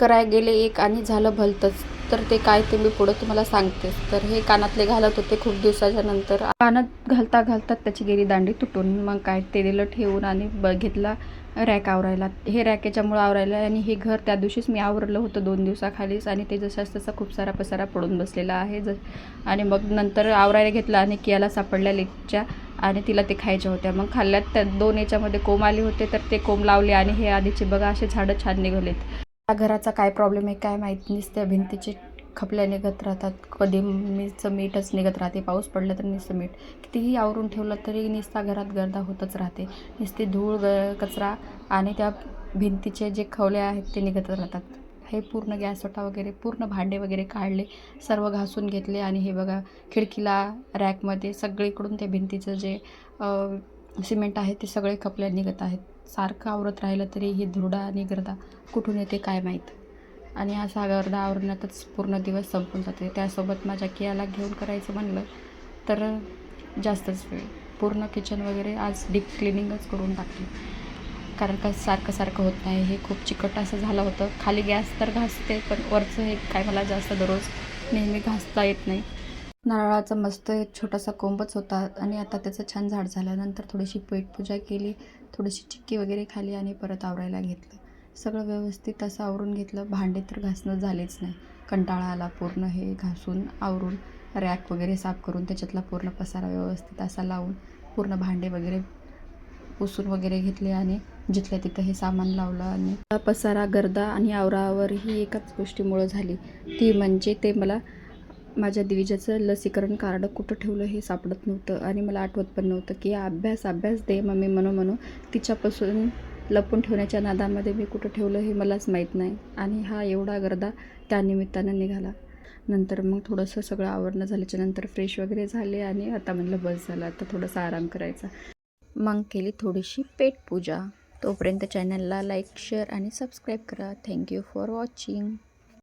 करायला गेले एक आणि झालं भलतंच. तर ते काय ते मी पुढं तुम्हाला सांगतेच. तर हे कानातले घालत होते खूप दिवसाच्या नंतर. कानात घालता घालतात त्याची गेली दांडी तुटून. मग काय ते दिलं ठेवून आणि घेतला रॅक आवरायला. हे रॅक याच्यामुळं आवरायला आणि हे घर त्या दिवशीच मी आवरलं होतं 2 दिवसाखालीच आणि ते जशास तसा खूप सारा पसारा पडून बसलेला आहे. आणि मग नंतर आवरायला घेतलं आणि कियाला सापडल्या लेकच्या आणि तिला ते खायच्या होत्या. मग खाल्ल्यात. त्या 2 याच्यामध्ये कोंब आले होते तर ते कोंब लावले आणि हे आधीचे बघा असे झाडं छान निघालेत. या घराचा काय प्रॉब्लेम आहे काय माहीत. नुसत्या भिंतीचे खपल्या निघत राहतात. कधी मीठच निघत राहते. पाऊस पडला तर नुसतं मीठ. कितीही आवरून ठेवलं तरी नुसता घरात गर्दा होतच राहते. नुसती धूळ कचरा आणि त्या भिंतीचे जे खवले आहेत ते निघत राहतात. हे पूर्ण गॅसवटा वगैरे पूर्ण भांडे वगैरे काढले, सर्व घासून घेतले आणि हे बघा खिडकीला रॅकमध्ये सगळीकडून त्या भिंतीचं जे सिमेंट आहे ते सगळे खपल्या निघत आहेत. सारखं आवरत राहिलं तरी ही धुरडा आणि गर्दा कुठून येते काय माहीत. आणि असा गर्दा आवरण्यातच पूर्ण दिवस संपून जाते. त्यासोबत माझ्या कियाला घेऊन करायचं म्हणलं तर जास्तच वेळ. पूर्ण किचन वगैरे आज डीप क्लिनिंगच करून टाकली. कारण का सारखं सारखं होत नाही. हे खूप चिकट असं झालं होतं. खाली गॅस तर घासते पण वरचं हे काय मला जास्त दररोज नेहमी घासता येत नाही. नारळाचा मस्त एक छोटासा कोंबच होता आणि आता त्याचं छान झाड झालं. नंतर थोडीशी पेटपूजा केली, थोडीशी चिक्की वगैरे खाली आणि परत आवरायला घेतलं. सगळं व्यवस्थित असं आवरून घेतलं. भांडे तर घासणं झालेच नाही. कंटाळा आला पूर्ण हे घासून आवरून रॅक वगैरे साफ करून त्याच्यातला पूर्ण पसारा व्यवस्थित असा लावून पूर्ण भांडे वगैरे पुसून वगैरे घेतले आणि जिथल्या तिथं हे सामान लावलं. आणि पसारा गर्दा आणि आवरावर ही एकाच गोष्टीमुळं झाली, ती म्हणजे ते मला माझ्या दिविजाचं लसीकरण कार्ड कुठं ठेवलं हे सापडत नव्हतं आणि मला आठवत पण नव्हतं की अभ्यास दे मम्मी म्हणून तिच्यापासून लपून ठेवण्याच्या नादामध्ये मी कुठं ठेवलं हे मलाच माहीत नाही. आणि हा एवढा गर्दा त्यानिमित्तानं निघाला. नंतर मग थोडंसं सगळं आवरणं झाल्याच्या नंतर फ्रेश वगैरे झाले आणि आता म्हणलं बस झालं, आता थोडासा आराम करायचा. मग केली थोडीशी पेटपूजा. तोपर्यंत चॅनलला लाईक, शेअर आणि सबस्क्राईब करा. Thank you for watching.